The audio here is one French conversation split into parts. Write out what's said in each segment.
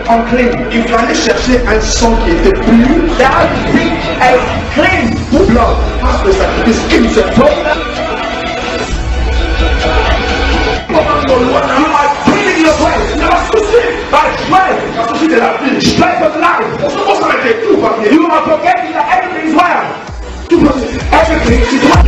unclean. Il fallait chercher un sang qui était pur. That which is clean. Tout blanc. Pas de sacrifice innocent. You are killing your way. You are succeeding by strength. La souci de la vie. Strength of life. On se pose avec tout, papier. You are forgetting that everything is well. Tout papier. Everything is well.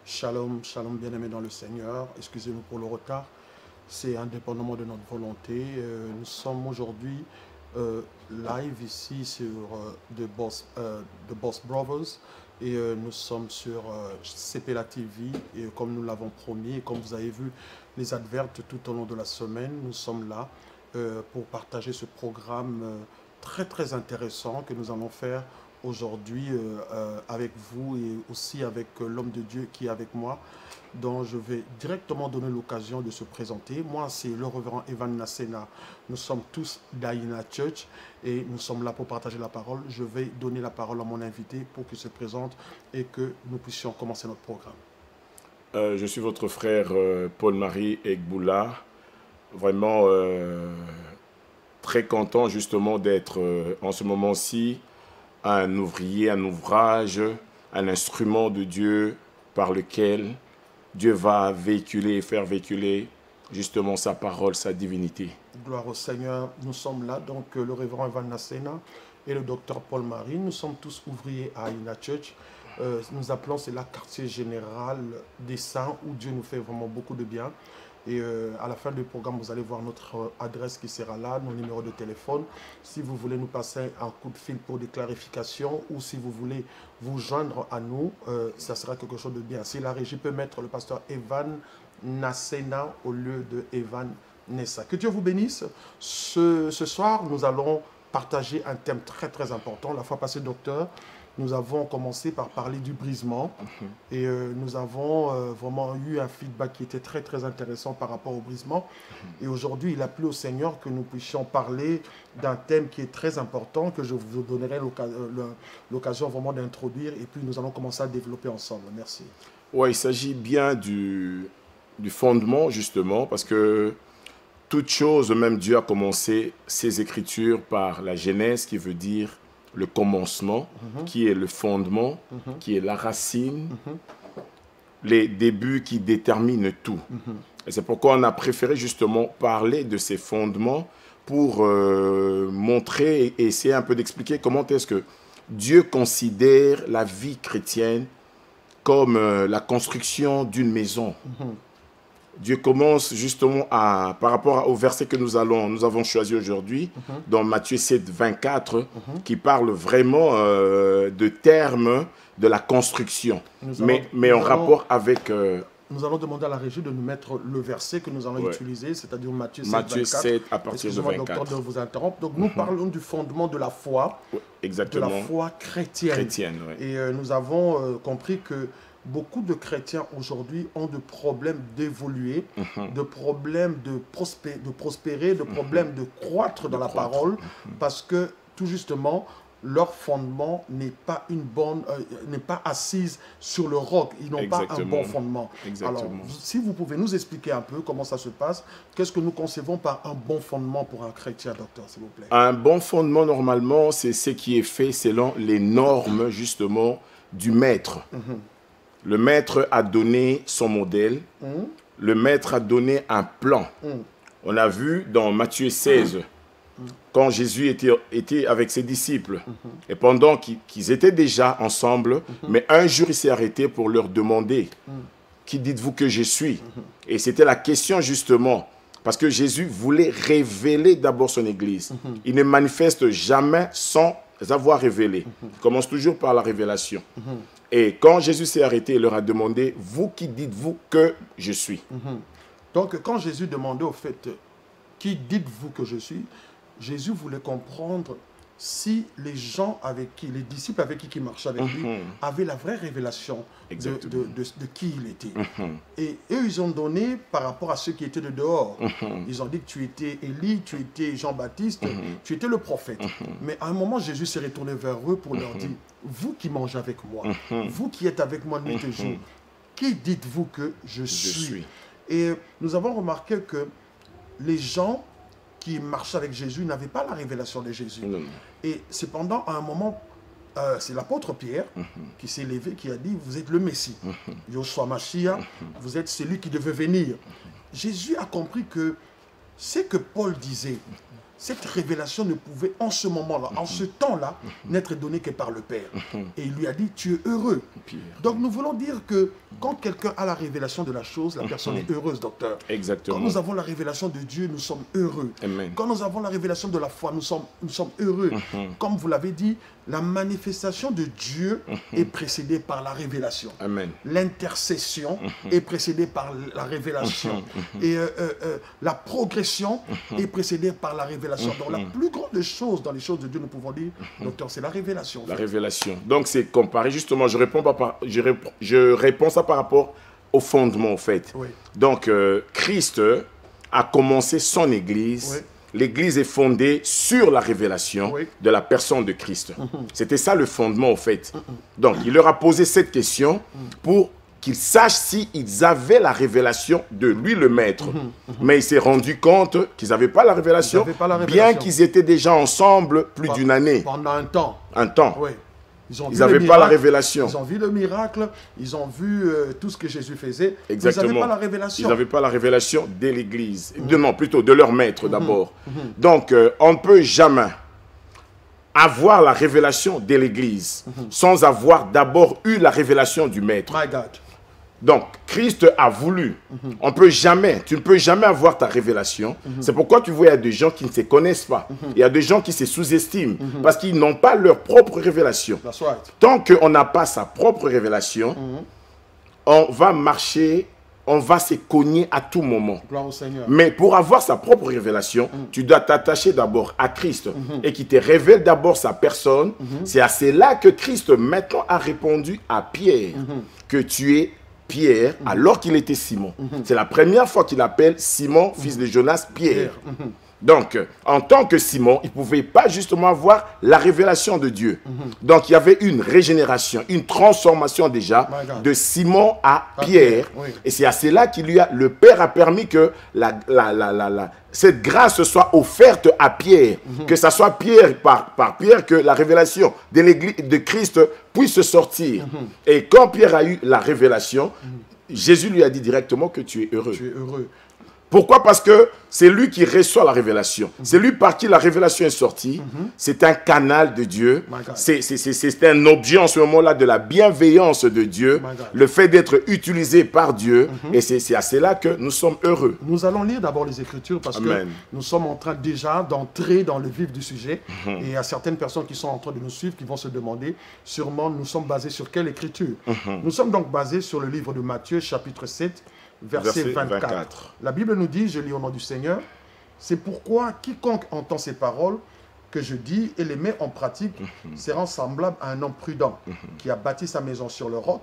Shalom, shalom bien-aimés dans le Seigneur. Excusez-nous pour le retard. C'est indépendamment de notre volonté. Nous sommes aujourd'hui live ici sur The Boss Brothers. Et nous sommes sur CPLA TV. Et comme nous l'avons promis, et comme vous avez vu les advertes tout au long de la semaine, nous sommes là pour partager ce programme très très intéressant que nous allons faire aujourd'hui avec vous et aussi avec l'homme de Dieu qui est avec moi, dont je vais directement donner l'occasion de se présenter. Moi, c'est le révérend Evan Nasena. Nous sommes tous d'Aïna Church et nous sommes là pour partager la parole. Je vais donner la parole à mon invité pour qu'il se présente et que nous puissions commencer notre programme. Je suis votre frère Paul-Marie Egboula. Vraiment très content justement d'être en ce moment-ci un ouvrier, un ouvrage, un instrument de Dieu par lequel Dieu va véhiculer et faire véhiculer justement sa parole, sa divinité. Gloire au Seigneur. Nous sommes là, donc le révérend Evan Nasena et le docteur Paul-Marie. Nous sommes tous ouvriers à Aïna Church. Nous appelons cela quartier général des saints où Dieu nous fait vraiment beaucoup de bien. Et à la fin du programme, vous allez voir notre adresse qui sera là, nos numéros de téléphone. Si vous voulez nous passer un coup de fil pour des clarifications ou si vous voulez vous joindre à nous, ça sera quelque chose de bien. Si la régie peut mettre le pasteur Evan Nasena au lieu de Evan Nessa. Que Dieu vous bénisse. Ce soir, nous allons partager un thème très très important. La fois passée, docteur, nous avons commencé par parler du brisement et nous avons vraiment eu un feedback qui était très très intéressant par rapport au brisement. Et aujourd'hui, il a plu au Seigneur que nous puissions parler d'un thème qui est très important, que je vous donnerai l'occasion vraiment d'introduire et puis nous allons commencer à développer ensemble. Merci. Oui, il s'agit bien du fondement justement parce que toute chose, même Dieu a commencé ses Écritures par la Genèse qui veut dire le commencement, qui est le fondement, qui est la racine, les débuts qui déterminent tout. Et c'est pourquoi on a préféré justement parler de ces fondements pour montrer et essayer un peu d'expliquer comment est-ce que Dieu considère la vie chrétienne comme la construction d'une maison. Dieu commence justement par rapport au verset que nous avons choisi aujourd'hui, dans Matthieu 7, 24, qui parle vraiment de termes de la construction, mais en rapport avec... Nous allons demander à la régie de nous mettre le verset que nous allons utiliser, c'est-à-dire Matthieu 7, Matthieu 24. 7 à partir de 24. Docteur, de vous interrompre. Donc nous parlons du fondement de la foi, exactement. de la foi chrétienne. Et nous avons compris que beaucoup de chrétiens aujourd'hui ont de problèmes d'évoluer, de problèmes de prospérer, de problèmes de croître dans la parole, parce que tout justement, leur fondement n'est pas n'est pas assise sur le roc. Ils n'ont pas un bon fondement. Alors, si vous pouvez nous expliquer un peu comment ça se passe, qu'est-ce que nous concevons par un bon fondement pour un chrétien, docteur, s'il vous plaît? Un bon fondement, normalement, c'est ce qui est fait selon les normes, justement, du maître. Le maître a donné son modèle. Le maître a donné un plan. On a vu dans Matthieu 16, quand Jésus était avec ses disciples, et pendant qu'ils étaient déjà ensemble, mais un jour il s'est arrêté pour leur demander, qui dites-vous que je suis? Et c'était la question justement, parce que Jésus voulait révéler d'abord son Église. Il ne manifeste jamais sans avoir révélé. Il commence toujours par la révélation. Et quand Jésus s'est arrêté, il leur a demandé, vous qui dites-vous que je suis? Donc, quand Jésus demandait au fait, qui dites-vous que je suis, Jésus voulait comprendre si les gens avec qui, les disciples avec qui marchaient avec lui, avaient la vraie révélation de qui il était. Et eux, ils ont donné par rapport à ceux qui étaient de dehors. Ils ont dit que tu étais Élie, tu étais Jean-Baptiste, tu étais le prophète. Mais à un moment, Jésus s'est retourné vers eux pour leur dire, vous qui mangez avec moi, vous qui êtes avec moi nuit et jour, qui dites-vous que je suis? Et nous avons remarqué que les gens qui marchaient avec Jésus n'avaient pas la révélation de Jésus. Et cependant, à un moment, c'est l'apôtre Pierre qui s'est levé, qui a dit, vous êtes le Messie. Yoshua Mashiach, vous êtes celui qui devait venir. Jésus a compris que ce que Paul disait, cette révélation ne pouvait en ce moment-là, en ce temps-là, n'être donnée que par le Père. Et il lui a dit, tu es heureux. Donc nous voulons dire que quand quelqu'un a la révélation de la chose, la personne est heureuse, docteur. Exactement. Quand nous avons la révélation de Dieu, nous sommes heureux. Amen. Quand nous avons la révélation de la foi, nous sommes heureux. Comme vous l'avez dit, la manifestation de Dieu est précédée par la révélation. L'intercession est précédée par la révélation. Et la progression est précédée par la révélation. Donc la plus grande chose dans les choses de Dieu, nous pouvons dire, docteur, c'est la révélation. La révélation. Donc c'est comparé, justement, je réponds ça par rapport au fondement, en fait. Donc Christ a commencé son Église. L'Église est fondée sur la révélation de la personne de Christ. C'était ça le fondement, en fait. Donc il leur a posé cette question pour qu'ils sachent s'ils avaient la révélation de lui, le maître. Mais il s'est rendu compte qu'ils n'avaient pas la révélation, bien qu'ils étaient déjà ensemble plus d'une année. Pendant un temps. Un temps. Oui. Ils n'avaient pas la révélation. Ils ont vu le miracle, ils ont vu tout ce que Jésus faisait. Exactement. Ils n'avaient pas la révélation. Ils n'avaient pas la révélation de l'Église. Non, plutôt de leur maître d'abord. Donc, on ne peut jamais avoir la révélation de l'Église sans avoir d'abord eu la révélation du maître. My God. Donc, Christ a voulu. On peut jamais, tu ne peux jamais avoir ta révélation. C'est pourquoi tu vois, il y a des gens qui ne se connaissent pas. Il y a des gens qui se sous-estiment parce qu'ils n'ont pas leur propre révélation. That's right. Tant qu'on n'a pas sa propre révélation, on va marcher, on va se cogner à tout moment. Gloire au Seigneur. Mais pour avoir sa propre révélation, tu dois t'attacher d'abord à Christ et qui te révèle d'abord sa personne. C'est à cela que Christ maintenant a répondu à Pierre que tu es Pierre, alors qu'il était Simon. C'est la première fois qu'il appelle Simon, fils de Jonas, Pierre. Donc, en tant que Simon, il ne pouvait pas justement avoir la révélation de Dieu. Donc, il y avait une régénération, une transformation déjà de Simon à Pierre. Et c'est à cela qu'il lui a, le Père a permis que cette grâce soit offerte à Pierre. Que ce soit Pierre par Pierre que la révélation de l'Église de Christ puisse sortir. Et quand Pierre a eu la révélation, Jésus lui a dit directement que tu es heureux. Tu es heureux. Pourquoi? Parce que c'est lui qui reçoit la révélation. C'est lui par qui la révélation est sortie. C'est un canal de Dieu. C'est un objet en ce moment-là de la bienveillance de Dieu. Le fait d'être utilisé par Dieu. Et c'est à cela que nous sommes heureux. Nous allons lire d'abord les Écritures parce que nous sommes en train déjà d'entrer dans le vif du sujet. Et il y a certaines personnes qui sont en train de nous suivre qui vont se demander sûrement nous sommes basés sur quelle Écriture. Nous sommes donc basés sur le livre de Matthieu chapitre 7. Verset 24. La Bible nous dit, je lis au nom du Seigneur, c'est pourquoi quiconque entend ces paroles que je dis et les met en pratique sera semblable à un homme prudent qui a bâti sa maison sur le roc.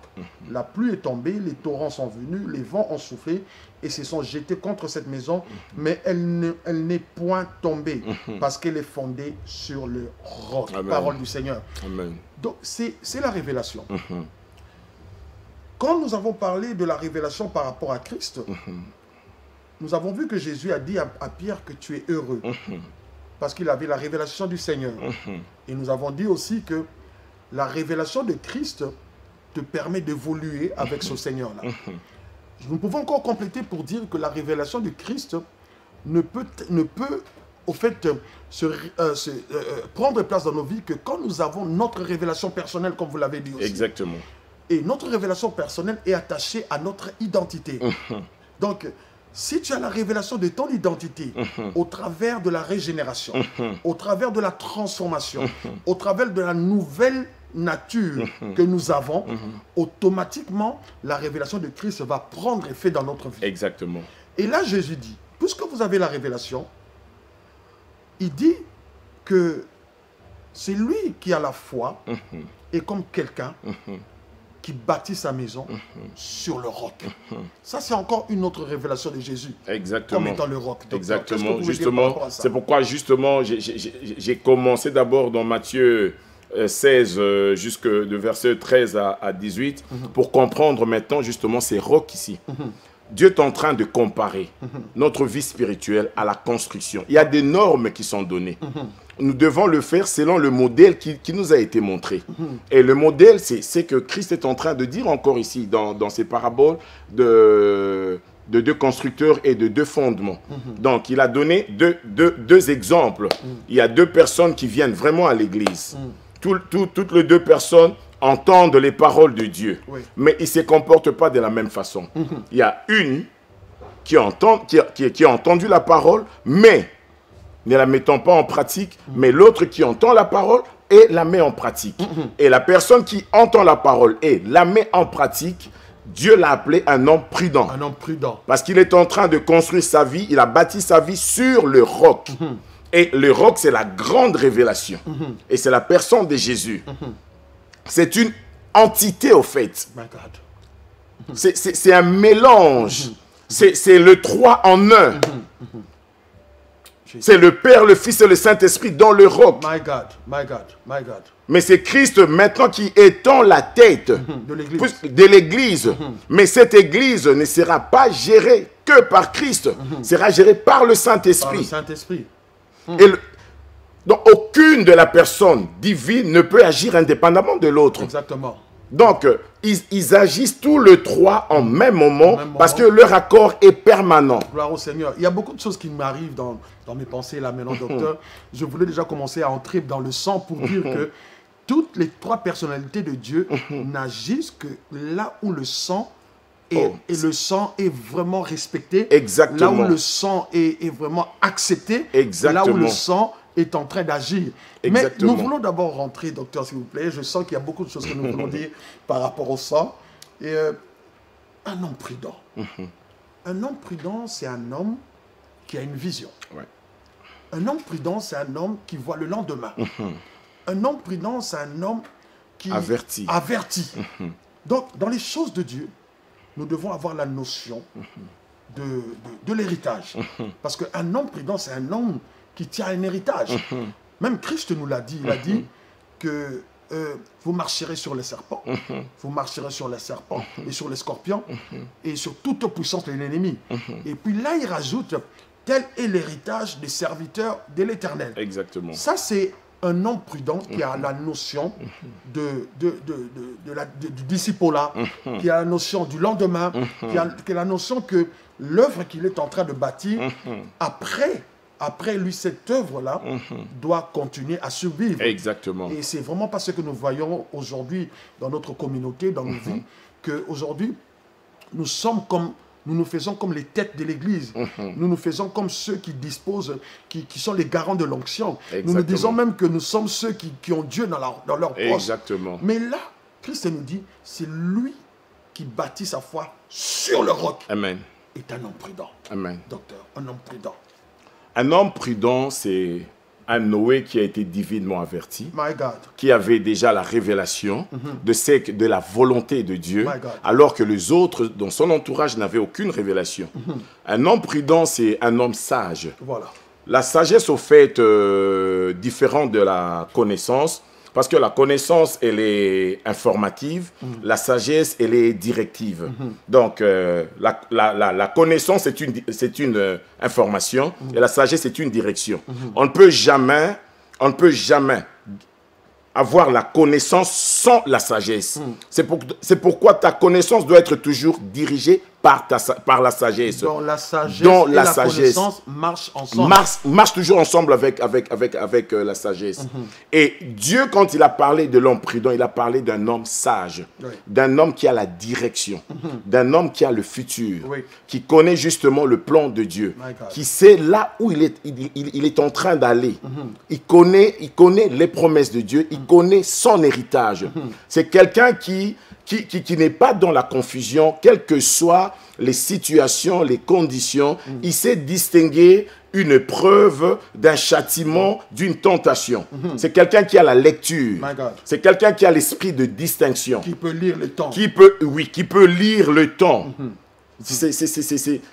La pluie est tombée, les torrents sont venus, les vents ont soufflé et se sont jetés contre cette maison, mais elle n'est point tombée parce qu'elle est fondée sur le roc. Amen. Parole du Seigneur. Amen. Donc c'est la révélation. Quand nous avons parlé de la révélation par rapport à Christ, nous avons vu que Jésus a dit à Pierre que tu es heureux. Parce qu'il avait la révélation du Seigneur. Et nous avons dit aussi que la révélation de Christ te permet d'évoluer avec ce Seigneur-là. Nous pouvons encore compléter pour dire que la révélation du Christ ne peut au fait, prendre place dans nos vies que quand nous avons notre révélation personnelle, comme vous l'avez dit aussi. Exactement. Et notre révélation personnelle est attachée à notre identité. Donc, si tu as la révélation de ton identité au travers de la régénération, au travers de la transformation, au travers de la nouvelle nature que nous avons, automatiquement, la révélation de Christ va prendre effet dans notre vie. Exactement. Et là, Jésus dit, puisque vous avez la révélation, il dit que c'est lui qui a la foi et comme quelqu'un qui bâtit sa maison sur le roc. Ça, c'est encore une autre révélation de Jésus. Exactement. Comme étant le roc. Docteur, exactement. Justement, c'est pourquoi, justement, j'ai commencé d'abord dans Matthieu 16, jusque de verset 13 à 18, pour comprendre maintenant, justement, ces rocs ici. Dieu est en train de comparer notre vie spirituelle à la construction. Il y a des normes qui sont données. Nous devons le faire selon le modèle qui nous a été montré. Et le modèle, c'est que Christ est en train de dire encore ici, dans ces paraboles de deux constructeurs et de deux fondements. Donc, il a donné deux exemples. Il y a deux personnes qui viennent vraiment à l'église. Toutes les deux personnes entendent les paroles de Dieu, mais ils ne se comportent pas de la même façon. Il y a une qui a entendu la parole, mais ne la mettant pas en pratique, mais l'autre qui entend la parole et la met en pratique. Et la personne qui entend la parole et la met en pratique, Dieu l'a appelé un homme prudent. Un homme prudent. Parce qu'il est en train de construire sa vie, il a bâti sa vie sur le roc. Et le roc, c'est la grande révélation. Et c'est la personne de Jésus. C'est une entité, au fait. My God. C'est un mélange. C'est le 3 en 1. C'est le Père, le Fils et le Saint-Esprit dans le roc. My God, my God, my God. Mais c'est Christ maintenant qui étend la tête de l'Église. Mais cette Église ne sera pas gérée que par Christ. Sera gérée par le Saint-Esprit. Par le Saint-Esprit. Donc, aucune de la personne divine ne peut agir indépendamment de l'autre. Exactement. Donc, ils agissent tous les trois en même moment parce que leur accord est permanent. Gloire au Seigneur. Il y a beaucoup de choses qui m'arrivent dans mes pensées là maintenant, docteur. Je voulais déjà commencer à entrer dans le sang pour dire que toutes les trois personnalités de Dieu n'agissent que là où le sang et le sang est vraiment respecté. Exactement. Là où le sang est vraiment accepté. Exactement. Là où le sang est en train d'agir. Mais nous voulons d'abord rentrer, docteur, s'il vous plaît. Je sens qu'il y a beaucoup de choses que nous voulons dire par rapport au sang. Et un homme prudent. Un homme prudent, c'est un homme qui a une vision. Un homme prudent, c'est un homme qui voit le lendemain. Un homme prudent, c'est un homme qui avertit. Donc, dans les choses de Dieu, nous devons avoir la notion de l'héritage. Parce qu'un homme prudent, c'est un homme qui tient un héritage. Même Christ nous l'a dit. Il a dit que vous marcherez sur les serpents, vous marcherez sur les serpents et sur les scorpions et sur toute puissance de l'ennemi. Et puis là, il rajoute, tel est l'héritage des serviteurs de l'Éternel. Exactement. Ça, c'est un homme prudent qui a la notion du disciple-là, qui a la notion du lendemain, qui a la notion que l'œuvre qu'il est en train de bâtir, après lui, cette œuvre-là doit continuer à survivre. Exactement. Et c'est vraiment pas ce que nous voyons aujourd'hui dans notre communauté, dans nos vies, qu'aujourd'hui, nous nous faisons comme les têtes de l'Église. Nous nous faisons comme ceux qui disposent, qui sont les garants de l'onction. Nous nous disons même que nous sommes ceux qui ont Dieu dans leur poche. Exactement. Mais là, Christ nous dit, c'est lui qui bâtit sa foi sur le roc. Amen. Est un homme prudent. Amen. Docteur, un homme prudent. Un homme prudent, c'est un Noé qui a été divinement averti, My God. Qui avait déjà la révélation de la volonté de Dieu, alors que les autres, dans son entourage, n'avaient aucune révélation. Un homme prudent, c'est un homme sage. Voilà. La sagesse, au fait, différente de la connaissance, parce que la connaissance, elle est informative, la sagesse, elle est directive. Donc, la connaissance, c'est une information, et la sagesse, c'est une direction. On ne peut jamais avoir la connaissance sans la sagesse. C'est pourquoi ta connaissance doit être toujours dirigée par la sagesse. Dans la sagesse Dans et la la sagesse. connaissance marchent ensemble. Marche toujours ensemble avec la sagesse. Et Dieu, quand il a parlé de l'homme prudent, il a parlé d'un homme sage, Oui. d'un homme qui a la direction, d'un homme qui a le futur, Oui. qui connaît justement le plan de Dieu, My God. qui sait là où il est en train d'aller. Il connaît les promesses de Dieu, il connaît son héritage. C'est quelqu'un qui n'est pas dans la confusion, quelles que soient les situations, les conditions. Il sait distinguer une preuve d'un châtiment, d'une tentation. C'est quelqu'un qui a la lecture. My God. C'est quelqu'un qui a l'esprit de distinction. Qui peut lire le temps. Qui peut lire le temps.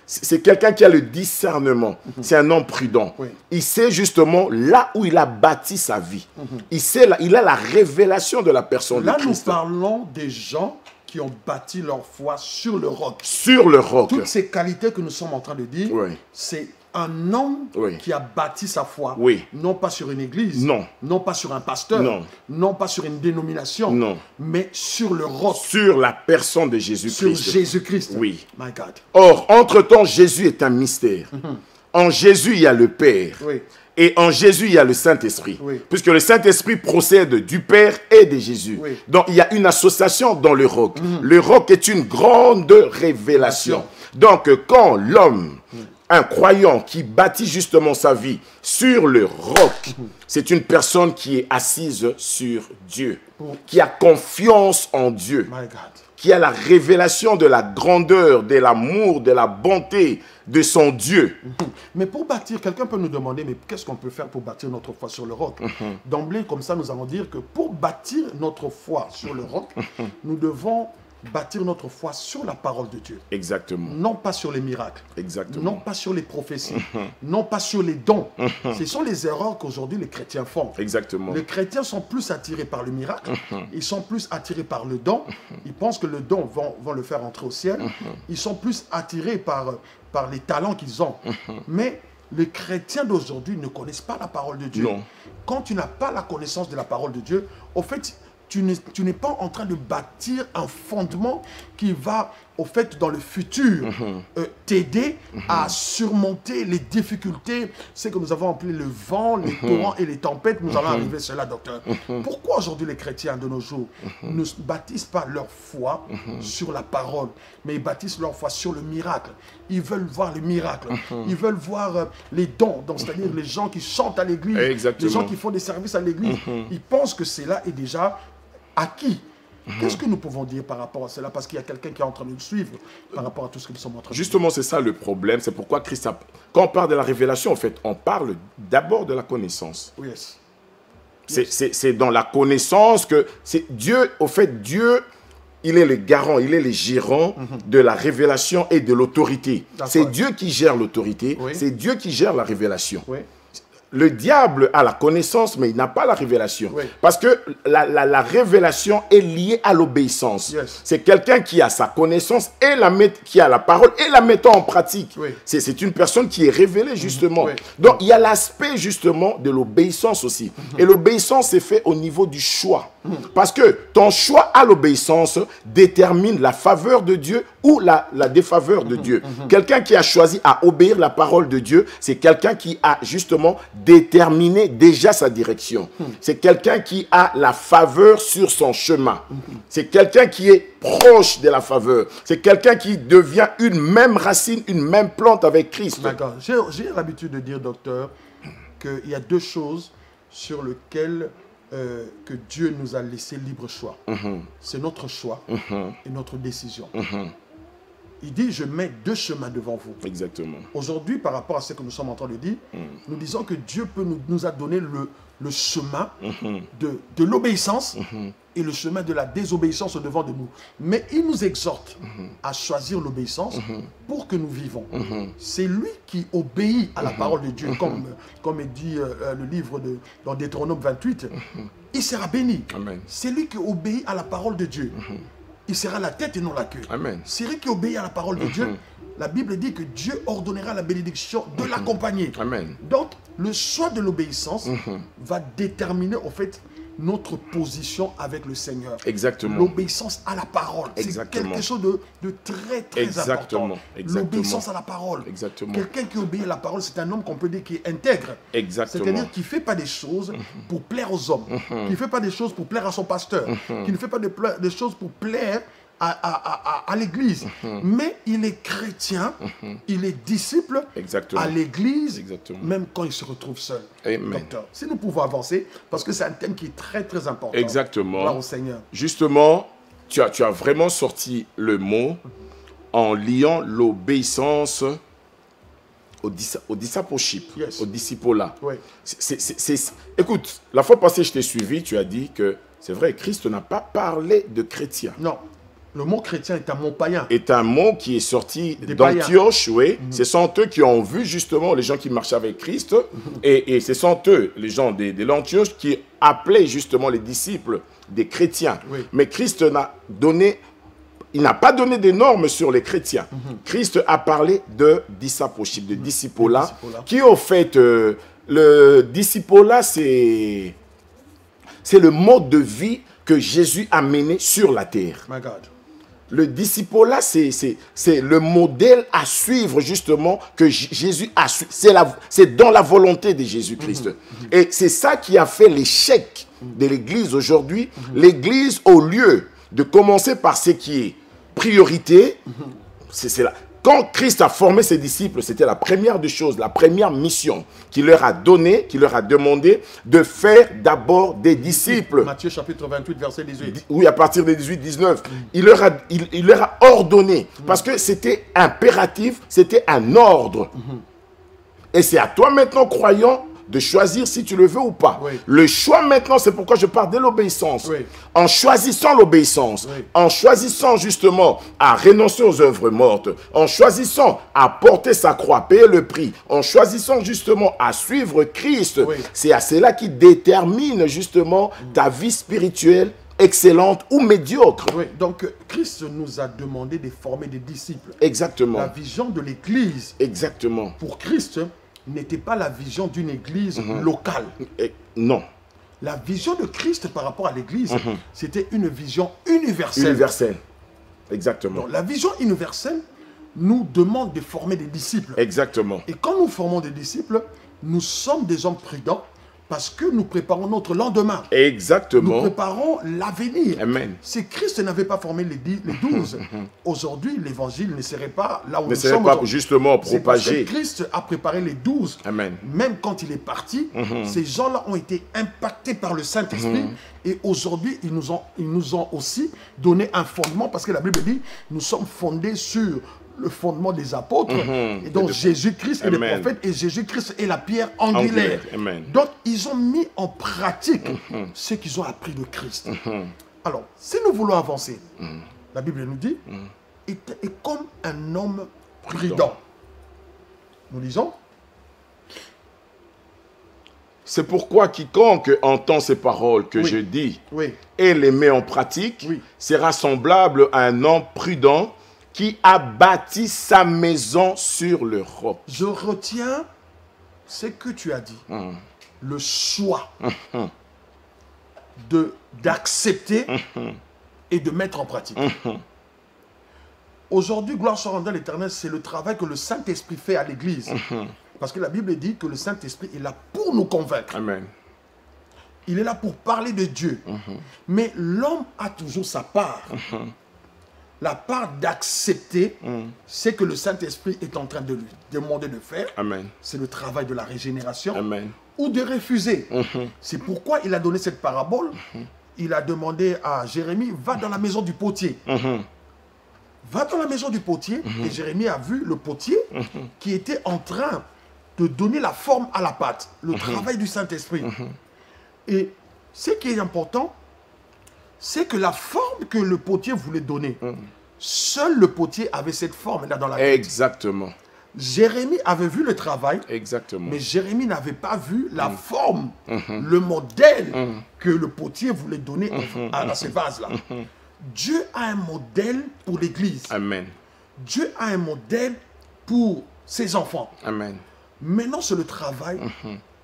C'est quelqu'un qui a le discernement. C'est un homme prudent. Oui. Il sait justement là où il a bâti sa vie. Il a la révélation de la personne Là, de nous Christ. parlons des gens qui ont bâti leur foi sur le roc. Sur le roc. Toutes ces qualités que nous sommes en train de dire, Oui. c'est un homme Oui. qui a bâti sa foi. Oui. Non pas sur une église. Non. Non pas sur un pasteur. Non. Non pas sur une dénomination. Non. Mais sur le roc. Sur la personne de Sur Jésus-Christ. Jésus-Christ. Oui. My God. Or, entre-temps, Jésus est un mystère. En Jésus, il y a le Père. Oui. Et en Jésus, il y a le Saint-Esprit. Oui. Puisque le Saint-Esprit procède du Père et de Jésus. Oui. Donc, il y a une association dans le roc. Le roc est une grande révélation. Donc, quand l'homme, un croyant qui bâtit justement sa vie sur le roc, c'est une personne qui est assise sur Dieu, qui a confiance en Dieu, My God. qui a la révélation de la grandeur, de l'amour, de la bonté de son Dieu. Mais pour bâtir, quelqu'un peut nous demander, mais qu'est-ce qu'on peut faire pour bâtir notre foi sur le roc? D'emblée, comme ça, nous allons dire que pour bâtir notre foi sur le roc, nous devons bâtir notre foi sur la parole de Dieu. Exactement. Non pas sur les miracles. Exactement. Non pas sur les prophéties. Non pas sur les dons. Ce sont les erreurs qu'aujourd'hui les chrétiens font. Exactement. Les chrétiens sont plus attirés par le miracle. Ils sont plus attirés par le don. Ils pensent que le don vont le faire entrer au ciel. Ils sont plus attirés par les talents qu'ils ont. Mais les chrétiens d'aujourd'hui ne connaissent pas la parole de Dieu. Non. Quand tu n'as pas la connaissance de la parole de Dieu, au fait, tu n'es pas en train de bâtir un fondement qui va, au fait, dans le futur, t'aider à surmonter les difficultés. C'est que nous avons appelé le vent, les torrents et les tempêtes. Nous allons arriver à cela, docteur. Pourquoi aujourd'hui les chrétiens de nos jours ne bâtissent pas leur foi sur la parole, mais ils bâtissent leur foi sur le miracle? Ils veulent voir le miracle. Ils veulent voir les dons, c'est-à-dire les gens qui chantent à l'église, Exactement. les gens qui font des services à l'église. Ils pensent que cela est déjà acquis. Qu'est-ce que nous pouvons dire par rapport à cela? Parce qu'il y a quelqu'un qui est en train de nous suivre par rapport à tout ce que nous sommes en train de Justement, c'est ça le problème. C'est pourquoi Christ quand on parle de la révélation, en fait, on parle d'abord de la connaissance. dire. Yes. C'est dans la connaissance que c'est Dieu, au fait, Dieu, il est le garant, il est le gérant de la révélation et de l'autorité. D'accord. C'est Dieu qui gère l'autorité, Oui. c'est Dieu qui gère la révélation. Oui. Le diable a la connaissance, mais il n'a pas la révélation. Oui. Parce que la révélation est liée à l'obéissance. Yes. C'est quelqu'un qui a sa connaissance, et qui a la parole et la mettant en pratique. Oui. C'est une personne qui est révélée, justement. Oui. Donc, il y a l'aspect, justement, de l'obéissance aussi. Et l'obéissance est fait au niveau du choix. Parce que ton choix à l'obéissance détermine la faveur de Dieu ou la défaveur de Dieu. Quelqu'un qui a choisi à obéir la parole de Dieu, c'est quelqu'un qui a justement déterminé déjà sa direction. C'est quelqu'un qui a la faveur sur son chemin. C'est quelqu'un qui est proche de la faveur. C'est quelqu'un qui devient une même racine, une même plante avec Christ. D'accord. J'ai l'habitude de dire, docteur, qu'il y a deux choses sur lesquelles que Dieu nous a laissé libre choix. C'est notre choix et notre décision. Il dit, je mets deux chemins devant vous. Exactement. Aujourd'hui, par rapport à ce que nous sommes en train de dire, nous disons que Dieu nous a donné le chemin de l'obéissance et le chemin de la désobéissance au-devant de nous. Mais il nous exhorte à choisir l'obéissance pour que nous vivons. C'est lui qui obéit à la parole de Dieu, comme est dit le livre dans Deutéronome 28. Il sera béni. Amen. C'est lui qui obéit à la parole de Dieu. Il sera la tête et non la queue. Amen. C'est lui qui obéit à la parole de Dieu. La Bible dit que Dieu ordonnera la bénédiction de l'accompagner. Amen. Donc, le choix de l'obéissance va déterminer, en fait, notre position avec le Seigneur. Exactement. L'obéissance à la parole. C'est Exactement. quelque chose de très, très Exactement. important. Exactement. L'obéissance à la parole. Exactement. Quelqu'un qui obéit à la parole, c'est un homme qu'on peut dire qui est intègre. Exactement. C'est-à-dire qui ne fait pas des choses pour plaire aux hommes, qui ne fait pas des choses pour plaire à son pasteur, qui ne fait pas des choses pour plaire à l'église. Mais il est chrétien, il est disciple Exactement. à l'église, Exactement. même quand il se retrouve seul. Amen. Docteur, si nous pouvons avancer, parce que c'est un thème qui est très, très important. Exactement. Gloire au Seigneur. Justement, tu as vraiment sorti le mot en liant l'obéissance au discipleship, Yes. au discipolat. Oui. Écoute, la fois passée, je t'ai suivi, tu as dit que c'est vrai, Christ n'a pas parlé de chrétiens. Non, le mot chrétien est un mot païen. Est un mot qui est sorti Des d'Antioche, oui. Ce sont eux qui ont vu justement les gens qui marchaient avec Christ. Et ce sont eux, les gens de l'Antioche, qui appelaient justement les disciples des chrétiens. Oui. Mais Christ il n'a pas donné des normes sur les chrétiens. Christ a parlé de discipleship, de discipolat, qui au fait, le discipolat, c'est le mode de vie que Jésus a mené sur la terre. My God. Le discipolat, c'est le modèle à suivre justement que Jésus a suivi. C'est dans la volonté de Jésus-Christ. Et c'est ça qui a fait l'échec de l'Église aujourd'hui. L'Église, au lieu de commencer par ce qui est priorité, c'est là. Quand Christ a formé ses disciples, c'était la première des choses, la première mission qu'il leur a donnée, qu'il leur a demandé de faire d'abord des disciples. Matthieu chapitre 28, verset 18. Oui, à partir des 18-19. Il leur a ordonné, parce que c'était impératif, c'était un ordre. Et c'est à toi maintenant, croyant, de choisir si tu le veux ou pas. Oui. Le choix maintenant, c'est pourquoi je parle de l'obéissance. Oui. En choisissant l'obéissance, Oui. en choisissant justement à renoncer aux œuvres mortes, en choisissant à porter sa croix, payer le prix, en choisissant justement à suivre Christ, Oui. c'est à cela qui détermine justement ta vie spirituelle excellente ou médiocre. Oui, donc Christ nous a demandé de former des disciples. Exactement. La vision de l'Église Exactement. pour Christ n'était pas la vision d'une Église locale. Non. La vision de Christ par rapport à l'Église, c'était une vision universelle. Universel. Exactement. Donc, la vision universelle nous demande de former des disciples. Exactement. Et quand nous formons des disciples, nous sommes des hommes prudents parce que nous préparons notre lendemain. Nous Exactement. préparons l'avenir. Amen. Si Christ n'avait pas formé les 12, aujourd'hui, l'évangile ne serait pas là où Ne nous serait sommes. pas aujourd'hui. justement C'est parce que propagé. Christ a préparé les 12. Amen. Même quand il est parti, ces gens-là ont été impactés par le Saint-Esprit. Et aujourd'hui, ils nous ont aussi donné un fondement, parce que la Bible dit, nous sommes fondés sur le fondement des apôtres, et donc Jésus-Christ est le Amen. prophète, et Jésus-Christ est la pierre angulaire. Amen. Donc, ils ont mis en pratique ce qu'ils ont appris de Christ. Alors, si nous voulons avancer, la Bible nous dit, est comme un homme prudent. Nous lisons. C'est pourquoi quiconque entend ces paroles que Oui. je dis Oui, et les met en pratique Oui. sera semblable à un homme prudent qui a bâti sa maison sur le roc. je retiens ce que tu as dit. Le choix d'accepter et de mettre en pratique. Aujourd'hui, gloire soit rendue à l'Éternel, c'est le travail que le Saint-Esprit fait à l'Église. Parce que la Bible dit que le Saint-Esprit est là pour nous convaincre. Amen. Il est là pour parler de Dieu. Mais l'homme a toujours sa part. La part d'accepter ce que le Saint-Esprit est en train de lui demander de faire. Amen. C'est le travail de la régénération. Amen. Ou de refuser. C'est pourquoi il a donné cette parabole. Il a demandé à Jérémie, va dans la maison du potier. Va dans la maison du potier. Et Jérémie a vu le potier qui était en train de donner la forme à la pâte. Le travail du Saint-Esprit. Et ce qui est important, c'est que la forme que le potier voulait donner, seul le potier avait cette forme-là dans la tête. Exactement. Jérémie avait vu le travail, Exactement. mais Jérémie n'avait pas vu la forme, le modèle que le potier voulait donner à ce vase-là. Dieu a un modèle pour l'Église. Amen. Dieu a un modèle pour ses enfants. Amen. Maintenant, c'est le travail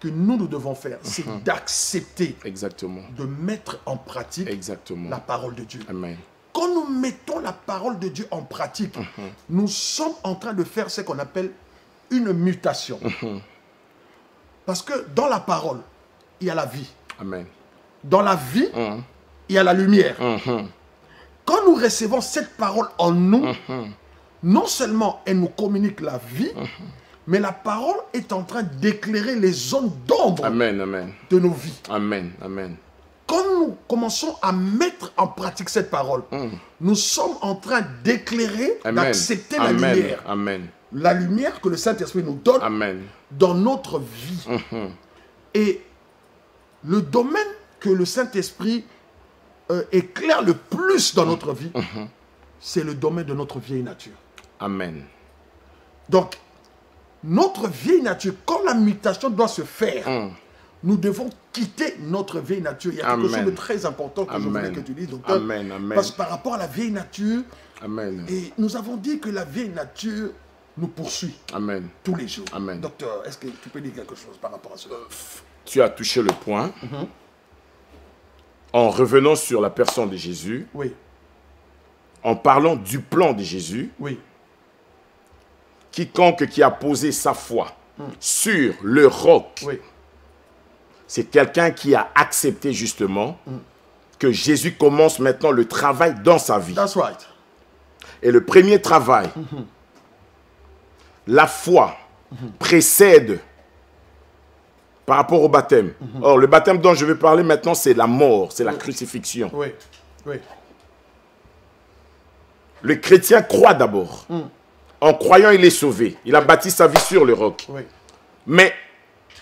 que nous devons faire, c'est d'accepter, Exactement. de mettre en pratique Exactement. la parole de Dieu. Amen. Quand nous mettons la parole de Dieu en pratique, nous sommes en train de faire ce qu'on appelle une mutation. Parce que dans la parole, il y a la vie. Amen. Dans la vie, il y a la lumière. Quand nous recevons cette parole en nous, non seulement elle nous communique la vie, mais la parole est en train d'éclairer les zones d'ombre Amen. Amen. de nos vies. Amen. Amen. Quand nous commençons à mettre en pratique cette parole, nous sommes en train d'éclairer, Amen. d'accepter la Amen. lumière. Amen. La lumière que le Saint-Esprit nous donne Amen. dans notre vie. Et le domaine que le Saint-Esprit éclaire le plus dans notre vie, c'est le domaine de notre vieille nature. Amen. Donc, notre vieille nature, quand la mutation doit se faire, nous devons quitter notre vieille nature. Il y a quelque chose de très important que je voulais que tu dises, docteur. Amen. Amen. Parce que par rapport à la vieille nature, Amen. et nous avons dit que la vieille nature nous poursuit Amen. tous les jours. Amen. Docteur, est-ce que tu peux dire quelque chose par rapport à cela? Tu as touché le point. En revenant sur la personne de Jésus, Oui, en parlant du plan de Jésus, oui, quiconque qui a posé sa foi sur le roc, oui, c'est quelqu'un qui a accepté justement que Jésus commence maintenant le travail dans sa vie. that's right. Et le premier travail, la foi précède par rapport au baptême. Or, le baptême dont je vais parler maintenant, c'est la mort, c'est la crucifixion. Oui, oui, Le chrétien croit d'abord. En croyant, il est sauvé. Il a bâti sa vie sur le roc. oui, Mais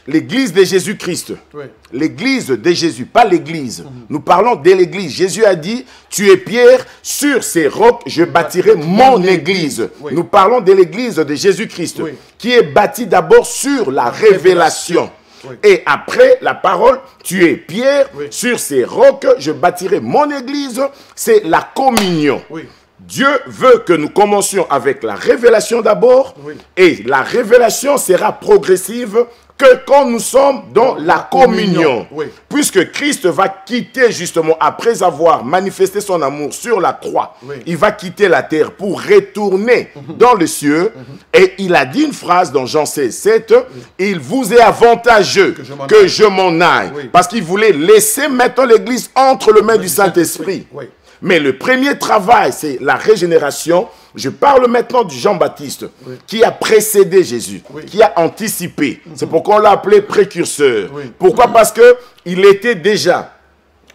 l'église de Jésus-Christ, oui, l'église de Jésus, pas l'église. Nous parlons de l'église. Jésus a dit, tu es Pierre, sur ces rocs, je bâtirai mon église. Oui. Nous parlons de l'église de Jésus-Christ, Oui. qui est bâtie d'abord sur la révélation. Oui. Et après la parole, tu es Pierre, Oui. sur ces rocs, je bâtirai mon église. C'est la communion. oui, Dieu veut que nous commencions avec la révélation d'abord, Oui. et la révélation sera progressive que quand nous sommes dans la communion. Oui. Puisque Christ va quitter justement, après avoir manifesté son amour sur la croix, Oui. il va quitter la terre pour retourner dans les cieux. Et il a dit une phrase dans Jean 16, 7, il vous est avantageux que je m'en aille. Oui. Parce qu'il voulait laisser maintenant l'église entre les mains du Saint-Esprit. Oui. Mais le premier travail, c'est la régénération. Je parle maintenant du Jean-Baptiste, qui a précédé Jésus, qui a anticipé. C'est pourquoi on l'a appelé précurseur. Oui. Pourquoi? Parce qu'il était déjà,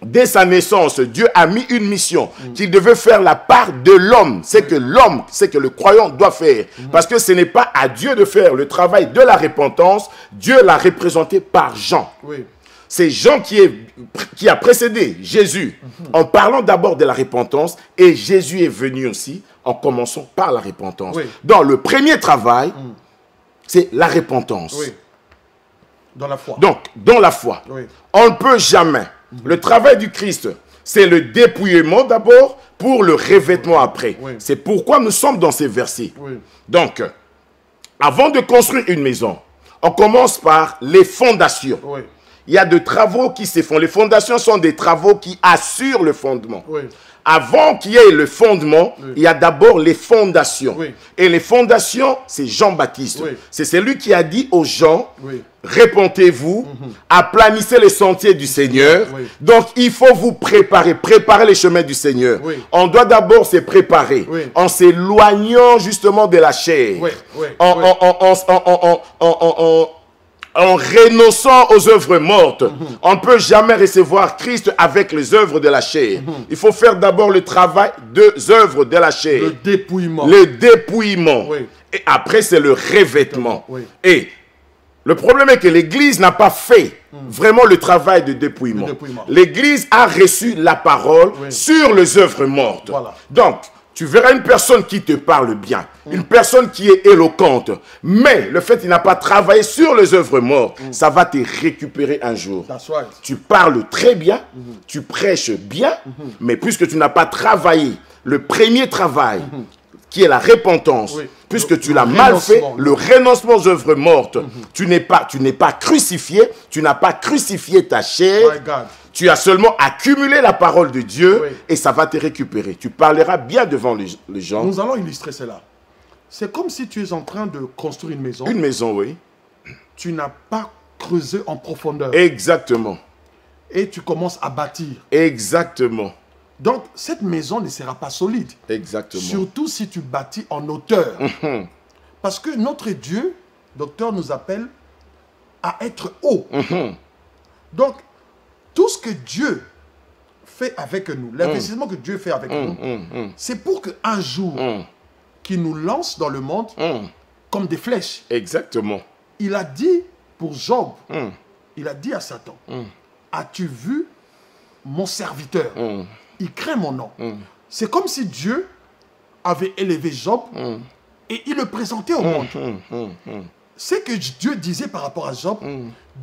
dès sa naissance, Dieu a mis une mission qu'il devait faire la part de l'homme. C'est que l'homme, c'est que le croyant doit faire. Parce que ce n'est pas à Dieu de faire le travail de la repentance. Dieu l'a représenté par Jean. Oui. C'est Jean qui a précédé Jésus en parlant d'abord de la repentance, et Jésus est venu aussi en commençant par la repentance. Oui. Dans le premier travail, c'est la repentance. Oui. Dans la foi. Donc, dans la foi, Oui. on ne peut jamais. Le travail du Christ, c'est le dépouillement d'abord pour le revêtement après. Oui. C'est pourquoi nous sommes dans ces versets. Oui. Donc, avant de construire une maison, on commence par les fondations. Oui. Il y a de travaux qui se font. Les fondations sont des travaux qui assurent le fondement. Oui. Avant qu'il y ait le fondement, il y a d'abord les fondations. Oui. Et les fondations, c'est Jean-Baptiste. Oui. C'est celui qui a dit aux gens, Oui. répentez-vous, aplanissez les sentiers du Seigneur. Oui. Donc, il faut vous préparer les chemins du Seigneur. Oui. On doit d'abord se préparer Oui. en s'éloignant justement de la chair. Oui. Oui. En renonçant aux œuvres mortes. On ne peut jamais recevoir Christ avec les œuvres de la chair. Il faut faire d'abord le travail des œuvres de la chair. Le dépouillement. Le dépouillement. Oui. Et après, c'est le revêtement. Oui. Et le problème est que l'Église n'a pas fait vraiment le travail de dépouillement. Le dépouillement. L'Église a reçu la parole sur les œuvres mortes. Voilà. Donc, tu verras une personne qui te parle bien, une personne qui est éloquente, mais le fait qu'il n'a pas travaillé sur les œuvres mortes, ça va te récupérer un jour. That's right. Tu parles très bien, tu prêches bien, mais puisque tu n'as pas travaillé le premier travail, qui est la repentance, puisque tu l'as mal fait, le renoncement aux œuvres mortes. Tu n'es pas crucifié, tu n'as pas crucifié ta chair. Tu as seulement accumulé la parole de Dieu et ça va te récupérer. Tu parleras bien devant les gens. Nous allons illustrer cela. C'est comme si tu es en train de construire une maison. Une maison, oui. Tu n'as pas creusé en profondeur. Exactement. Et tu commences à bâtir. Exactement. Donc, cette maison ne sera pas solide. Exactement. Surtout si tu bâtis en hauteur. Parce que notre Dieu, docteur, nous appelle à être haut. Donc, tout ce que Dieu fait avec nous, l'investissement que Dieu fait avec nous, c'est pour qu'un jour, qu'il nous lance dans le monde comme des flèches. Exactement. Il a dit pour Job, il a dit à Satan, as-tu vu mon serviteur? Il craint mon nom. C'est comme si Dieu avait élevé Job et il le présentait au monde. C'est que Dieu disait par rapport à Job,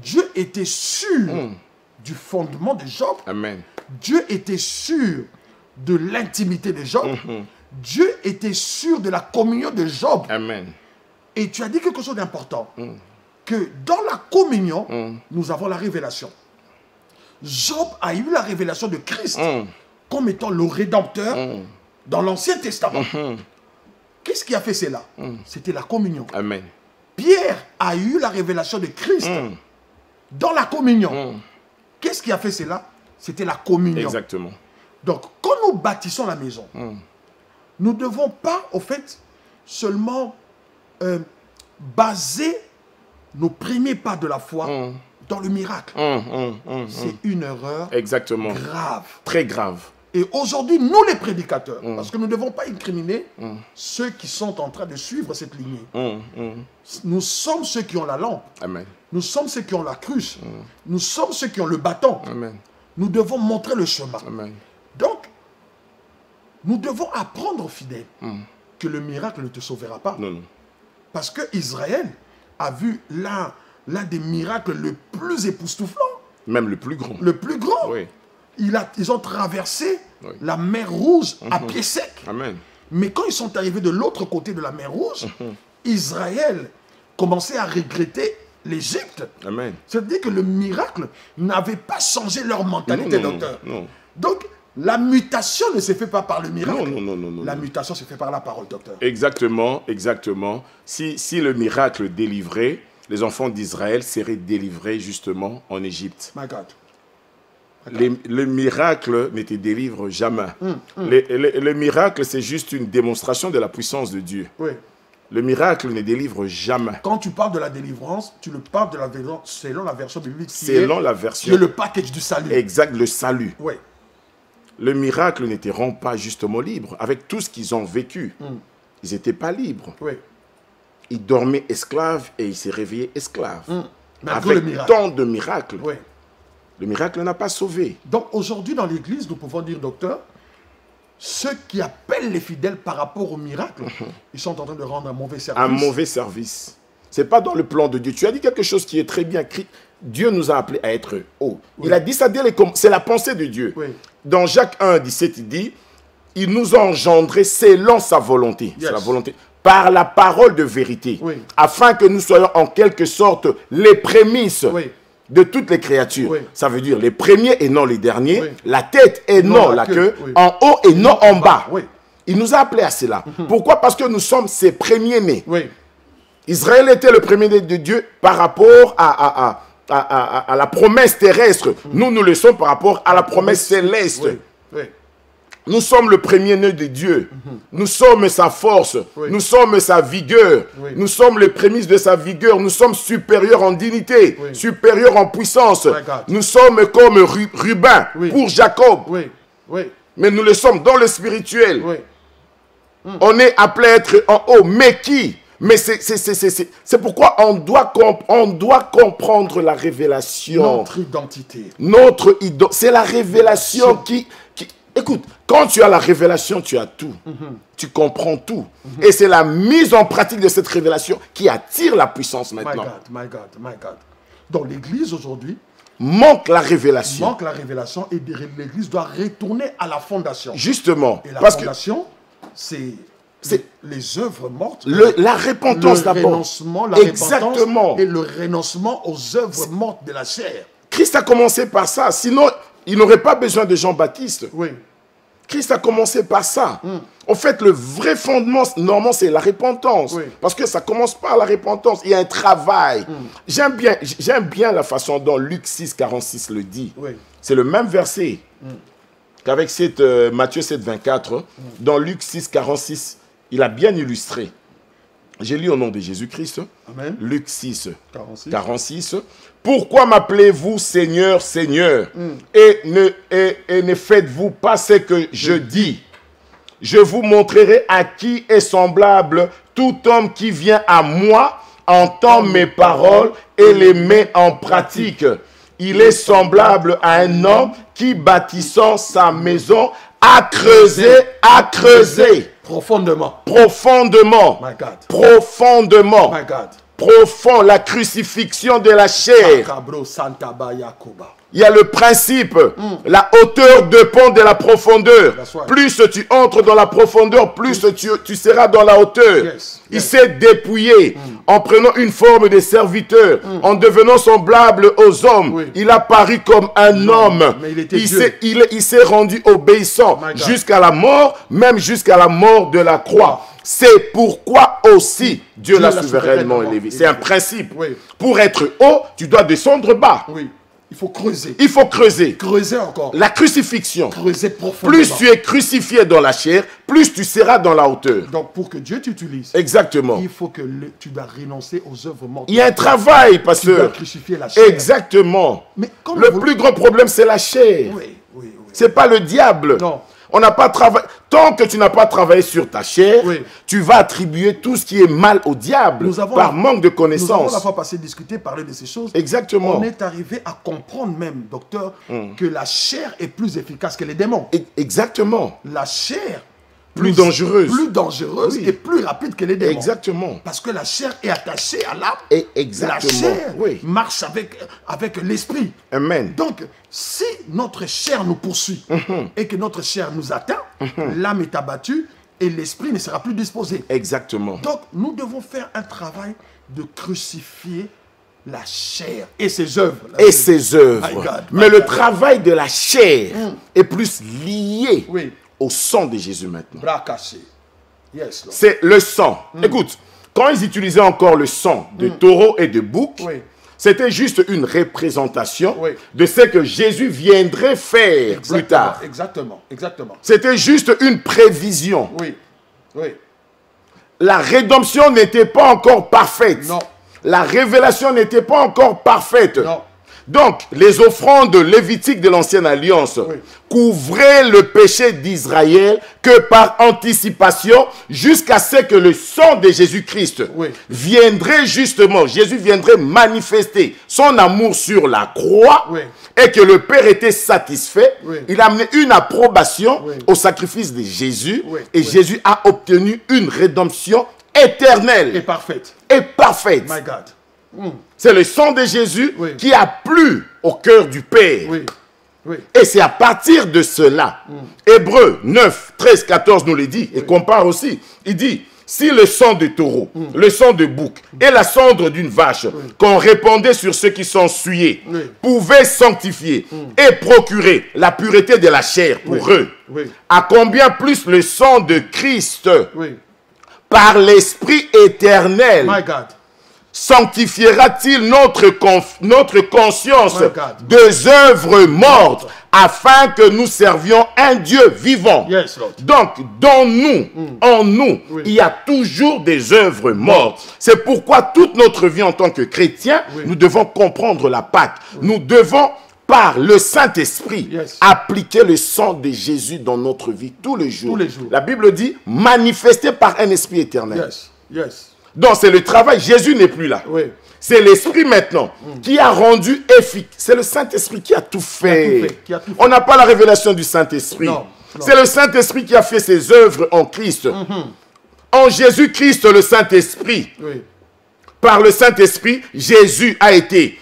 Dieu était sûr du fondement de Job. Amen. Dieu était sûr de l'intimité de Job. Dieu était sûr de la communion de Job. Amen. Et tu as dit quelque chose d'important. Que dans la communion, nous avons la révélation. Job a eu la révélation de Christ comme étant le Rédempteur dans l'Ancien Testament. Qu'est-ce qui a fait cela? C'était la communion. Amen. Pierre a eu la révélation de Christ dans la communion. Qu'est-ce qui a fait cela? C'était la communion. Exactement. Donc, quand nous bâtissons la maison, nous ne devons pas, au fait, seulement baser nos premiers pas de la foi dans le miracle. C'est une erreur grave. Très grave. Et aujourd'hui, nous les prédicateurs, parce que nous ne devons pas incriminer ceux qui sont en train de suivre cette lignée. Nous sommes ceux qui ont la lampe. Amen. Nous sommes ceux qui ont la cruche. Nous sommes ceux qui ont le bâton. Amen. Nous devons montrer le chemin. Amen. Donc, nous devons apprendre aux fidèles que le miracle ne te sauvera pas. Non, non. Parce que Israël a vu l'un des miracles le plus époustouflant. Même le plus grand. Le plus grand. Oui. Ils ont traversé la mer Rouge à pied sec. Amen. Mais quand ils sont arrivés de l'autre côté de la mer Rouge, Israël commençait à regretter l'Égypte. Amen. C'est-à-dire que le miracle n'avait pas changé leur mentalité, Non, docteur. non. Donc, la mutation ne se fait pas par le miracle. Non. La mutation se fait par la parole, docteur. Exactement, exactement. Si le miracle délivrait, les enfants d'Israël seraient délivrés justement en Égypte. My God. Le miracle ne te délivre jamais. Le miracle, c'est juste une démonstration de la puissance de Dieu. Oui. Le miracle ne délivre jamais. Quand tu parles de la délivrance, tu le parles de la délivrance selon la version biblique. Selon la version. Qui est le package du salut. Exact, le salut. Oui. Le miracle ne te rend pas justement libre. Avec tout ce qu'ils ont vécu, ils n'étaient pas libres. Oui. Ils dormaient esclaves et ils s'est réveillés esclaves. Avec tant de miracles. Oui. Le miracle n'a pas sauvé. Donc aujourd'hui dans l'église, nous pouvons dire, docteur, ceux qui appellent les fidèles par rapport au miracle, ils sont en train de rendre un mauvais service. Un mauvais service. Ce n'est pas dans le plan de Dieu. Tu as dit quelque chose qui est très bien écrit. Dieu nous a appelés à être hauts. Oui. Il a dit ça dès les commencements. C'est la pensée de Dieu. Oui. Dans Jacques 1, 17, il dit, il nous a engendrés selon sa volonté. Yes. C'est la volonté. Par la parole de vérité. Oui. Afin que nous soyons en quelque sorte les prémices. Oui. De toutes les créatures. Oui. Ça veut dire les premiers et non les derniers, la tête et non la queue, en haut et non en bas. Oui. Il nous a appelés à cela. Pourquoi? Parce que nous sommes ses premiers-nés. Oui. Israël était le premier-né de Dieu par rapport à la promesse terrestre. Nous le sommes par rapport à la promesse céleste. Oui. Oui. Nous sommes le premier-né de Dieu. Nous sommes sa force. Nous sommes sa vigueur. Nous sommes les prémices de sa vigueur. Nous sommes supérieurs en dignité, supérieurs en puissance. Nous sommes comme Rubin pour Jacob. Mais nous le sommes dans le spirituel. On est appelé à être en haut. Mais qui? Mais c'est pourquoi on doit comprendre la révélation. Notre identité. C'est la révélation qui... Écoute, quand tu as la révélation, tu as tout. Tu comprends tout. Et c'est la mise en pratique de cette révélation qui attire la puissance maintenant. My God. Donc l'église aujourd'hui manque la révélation. Manque la révélation et l'église doit retourner à la fondation. Justement. Et la fondation, c'est C'est les œuvres mortes. la repentance d'abord. Le renoncement, la Exactement. repentance et le renoncement aux œuvres mortes de la chair. Christ a commencé par ça. Sinon, il n'aurait pas besoin de Jean-Baptiste. Oui. Christ a commencé par ça. En fait, le vrai fondement, normalement, c'est la repentance. Oui. Parce que ça commence par la repentance. Il y a un travail. J'aime bien la façon dont Luc 6, 46 le dit. Oui. C'est le même verset qu'avec Matthieu 7, 24. Dans Luc 6, 46, il a bien illustré. J'ai lu au nom de Jésus-Christ. Amen. Luc 6, 46. 46. Pourquoi m'appelez-vous Seigneur, Seigneur, et ne faites-vous pas ce que je dis? Je vous montrerai à qui est semblable tout homme qui vient à moi, entend mes paroles et les met en pratique. Il est semblable à un homme qui, bâtissant sa maison, a creusé. Profondément. Profondément. My God. Profondément. My God. Profond, la crucifixion de la chair. Cabro Santa Bayakoba. Il y a le principe, la hauteur dépend de la profondeur. That's right. Plus tu entres dans la profondeur, plus tu seras dans la hauteur. Yes. Il s'est dépouillé en prenant une forme de serviteur, en devenant semblable aux hommes. Oui. Il a paru comme un homme. Mais il était Dieu. Il s'est rendu obéissant My God. jusqu'à la mort, même jusqu'à la mort de la croix. C'est pourquoi aussi Dieu l'a souverainement élevé. C'est un principe. Oui. Pour être haut, tu dois descendre bas. Oui. Il faut creuser. Il faut creuser. Creuser encore. La crucifixion. Creuser profondément. Plus tu es crucifié dans la chair, plus tu seras dans la hauteur. Donc, pour que Dieu t'utilise, Exactement. il faut que tu dois renoncer aux œuvres mortes. Il y a un travail, Tu dois pasteur. crucifier la chair. Exactement. Mais comme Le vous- plus grand problème, c'est la chair. Oui, oui, oui. C'est pas le diable. Non. On n'a pas travaillé. Tant que tu n'as pas travaillé sur ta chair, Oui. tu vas attribuer tout ce qui est mal au diable par manque de Nous avons connaissance. la fois passée discuté, parler de ces choses. Exactement. On est arrivé à comprendre même, docteur, que la chair est plus efficace que les démons. Exactement. La chair Plus dangereuse. Plus dangereuse Oui. et plus rapide que les démons. Exactement. Parce que la chair est attachée à l'âme. Et La exactement. chair Oui. marche avec l'esprit. Amen. Donc, si notre chair nous poursuit et que notre chair nous atteint, l'âme est abattue et l'esprit ne sera plus disposé. Exactement. Donc, nous devons faire un travail de crucifier la chair et ses œuvres. Et ses œuvres. My God, Mais my le God. travail de la chair est plus lié Oui. au sang de Jésus maintenant. Bras cassés. Yes, Lord. C'est le sang. Écoute, quand ils utilisaient encore le sang de taureau et de bouc, Oui. c'était juste une représentation Oui. de ce que Jésus viendrait faire plus tard. Exactement, exactement. C'était juste une prévision. Oui, oui. La rédemption n'était pas encore parfaite. Non. La révélation n'était pas encore parfaite. Non. Donc, les offrandes lévitiques de l'Ancienne Alliance couvraient le péché d'Israël que par anticipation jusqu'à ce que le sang de Jésus-Christ viendrait justement, Jésus viendrait manifester son amour sur la croix et que le Père était satisfait. Il a amené une approbation au sacrifice de Jésus et Jésus a obtenu une rédemption éternelle Et parfaite. et parfaite. My God. C'est le sang de Jésus qui a plu au cœur du Père. Oui, oui. Et c'est à partir de cela, Hébreux 9, 13, 14 nous le dit, et compare aussi. Il dit, si le sang de taureau, le sang de bouc et la cendre d'une vache qu'on répandait sur ceux qui sont souillés pouvaient sanctifier et procurer la pureté de la chair pour eux, à combien plus le sang de Christ par l'Esprit éternel My God. sanctifiera-t-il notre conscience My God. des œuvres mortes afin que nous servions un Dieu vivant. Yes, Lord. Donc, dans nous, en nous, il y a toujours des œuvres mortes. C'est pourquoi toute notre vie en tant que chrétiens, nous devons comprendre la Pâque. Nous devons, par le Saint-Esprit, appliquer le sang de Jésus dans notre vie tous les jours. Tous les jours. La Bible dit, manifesté par un esprit éternel. Yes, yes. Donc, c'est le travail. Jésus n'est plus là. Oui. C'est l'Esprit maintenant qui a rendu efficace. C'est le Saint-Esprit qui a tout fait. Qui a tout fait. On n'a pas la révélation du Saint-Esprit. Non, non. C'est le Saint-Esprit qui a fait ses œuvres en Christ. En Jésus-Christ, le Saint-Esprit. Oui. Par le Saint-Esprit, Jésus a été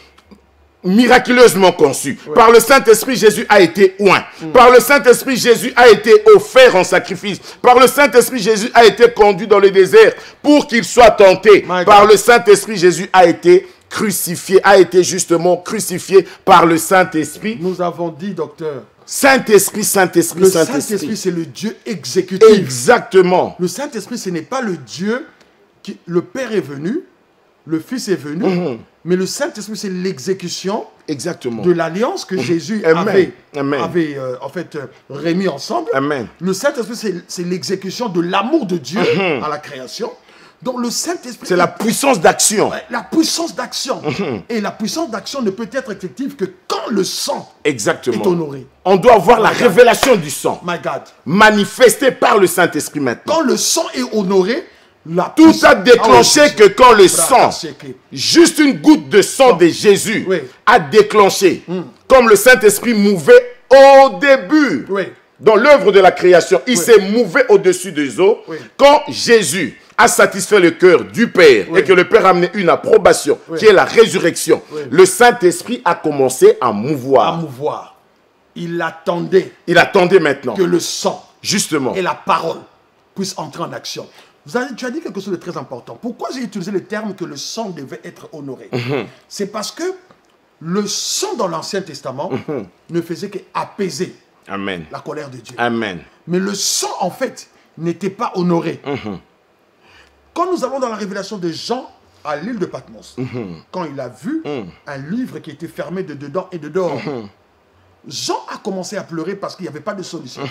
miraculeusement conçu. Par le Saint-Esprit, Jésus a été oint. Par le Saint-Esprit, Jésus a été offert en sacrifice. Par le Saint-Esprit, Jésus a été conduit dans le désert pour qu'il soit tenté. Par le Saint-Esprit, Jésus a été crucifié, a été justement crucifié par le Saint-Esprit. Nous avons dit, docteur, Saint-Esprit, Saint-Esprit, le Saint-Esprit. Saint-Esprit, c'est le Dieu exécutif. Exactement. Le Saint-Esprit, ce n'est pas le Dieu qui... Le Père est venu, le Fils est venu, mais le Saint-Esprit, c'est l'exécution de l'alliance que Jésus avait en fait remis ensemble. Amen. Le Saint-Esprit, c'est l'exécution de l'amour de Dieu à la création. Donc le Saint-Esprit... C'est la puissance d'action. La puissance d'action. Et la puissance d'action ne peut être effective que quand le sang est honoré. On doit avoir la révélation du sang. My God. Manifestée par le Saint-Esprit maintenant. Quand le sang est honoré, tout a déclenché que quand le sang, juste une goutte de sang de Jésus a déclenché, comme le Saint-Esprit mouvait au début, dans l'œuvre de la création, il s'est mouvé au-dessus des eaux. Quand Jésus a satisfait le cœur du Père et que le Père a amené une approbation qui est la résurrection, le Saint-Esprit a commencé à mouvoir. Il attendait. Il attendait maintenant que le sang justement et la parole puissent entrer en action. Tu as dit quelque chose de très important. Pourquoi j'ai utilisé le terme que le sang devait être honoré? C'est parce que le sang dans l'Ancien Testament ne faisait qu'apaiser la colère de Dieu. Amen. Mais le sang, en fait, n'était pas honoré. Quand nous allons dans la révélation de Jean à l'île de Patmos, quand il a vu un livre qui était fermé de dedans et de dehors, Jean a commencé à pleurer parce qu'il n'y avait pas de solution.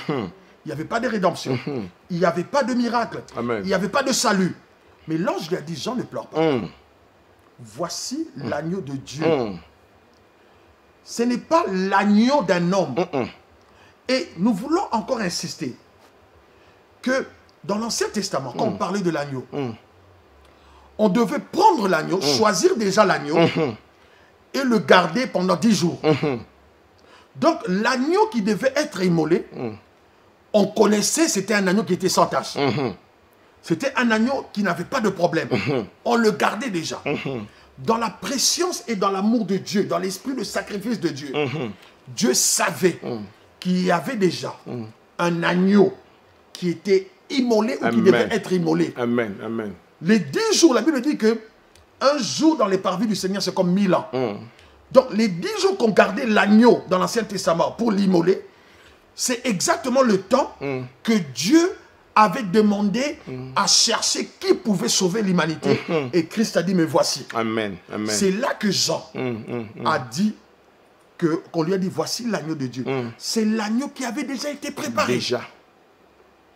Il n'y avait pas de rédemption. Il n'y avait pas de miracle. Amen. Il n'y avait pas de salut. Mais l'ange lui a dit, Jean, ne pleure pas. Voici l'agneau de Dieu. Ce n'est pas l'agneau d'un homme. Et nous voulons encore insister que dans l'Ancien Testament, quand on parlait de l'agneau, on devait prendre l'agneau, choisir déjà l'agneau et le garder pendant 10 jours. Donc l'agneau qui devait être immolé, on connaissait, c'était un agneau qui était sans tache. C'était un agneau qui n'avait pas de problème. On le gardait déjà. Dans la préscience et dans l'amour de Dieu, dans l'esprit de sacrifice de Dieu, Dieu savait qu'il y avait déjà un agneau qui était immolé ou qui devait être immolé. Amen. Amen. Les 10 jours, la Bible dit que un jour dans les parvis du Seigneur, c'est comme 1000 ans. Donc les 10 jours qu'on gardait l'agneau dans l'Ancien Testament pour l'immoler, c'est exactement le temps que Dieu avait demandé à chercher qui pouvait sauver l'humanité. Et Christ a dit, mais voici. Amen. Amen. C'est là que Jean a dit, qu'on lui a dit, voici l'agneau de Dieu. C'est l'agneau qui avait déjà été préparé.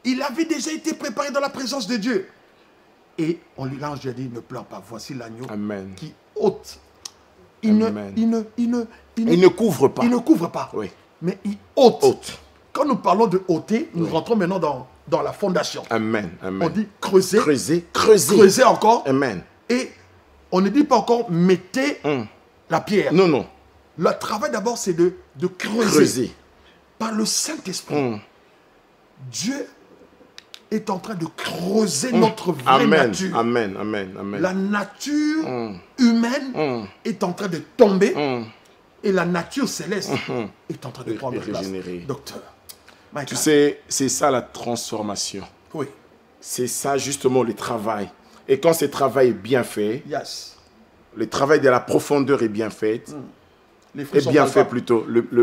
Il avait déjà été préparé dans la présence de Dieu. Et l'ange lui a dit, ne pleure pas, voici l'agneau qui ôte. Il ne couvre pas. Il ne couvre pas. Oui. Mais il ôte. Quand nous parlons de ôter, nous rentrons maintenant dans la fondation. Amen. Amen. On dit creuser. Creuser. Creuser encore. Amen. Et on ne dit pas encore mettez la pierre. Non, non. Le travail d'abord, c'est de creuser. Par le Saint-Esprit. Dieu est en train de creuser notre vraie nature. Amen. Amen. Amen. La nature humaine est en train de tomber et la nature céleste est en train de prendre place. Docteur. Tu sais, c'est ça la transformation. Oui. C'est ça justement le travail. Et quand ce travail est bien fait, le travail de la profondeur est bien fait, les fruits sont palpables.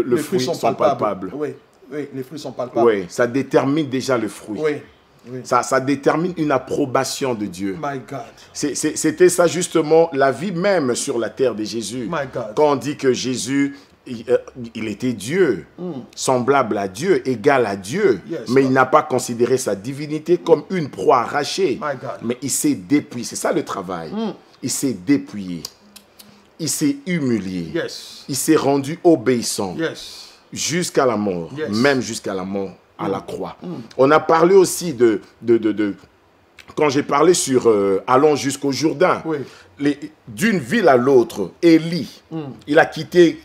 Les fruits sont palpables. Oui, les fruits sont palpables. Oui, ça détermine déjà le fruit. Oui. Ça détermine une approbation de Dieu. My God. C'était ça justement la vie même sur la terre de Jésus. My God. Quand on dit que Jésus, il était Dieu, semblable à Dieu, égal à Dieu, mais il n'a pas considéré sa divinité comme une proie arrachée. Mais il s'est dépouillé. C'est ça le travail. Il s'est dépouillé. Il s'est humilié. Il s'est rendu obéissant jusqu'à la mort, même jusqu'à la mort à la croix. On a parlé aussi de quand j'ai parlé sur allons jusqu'au Jourdain, Oui. D'une ville à l'autre, Élie, il a quitté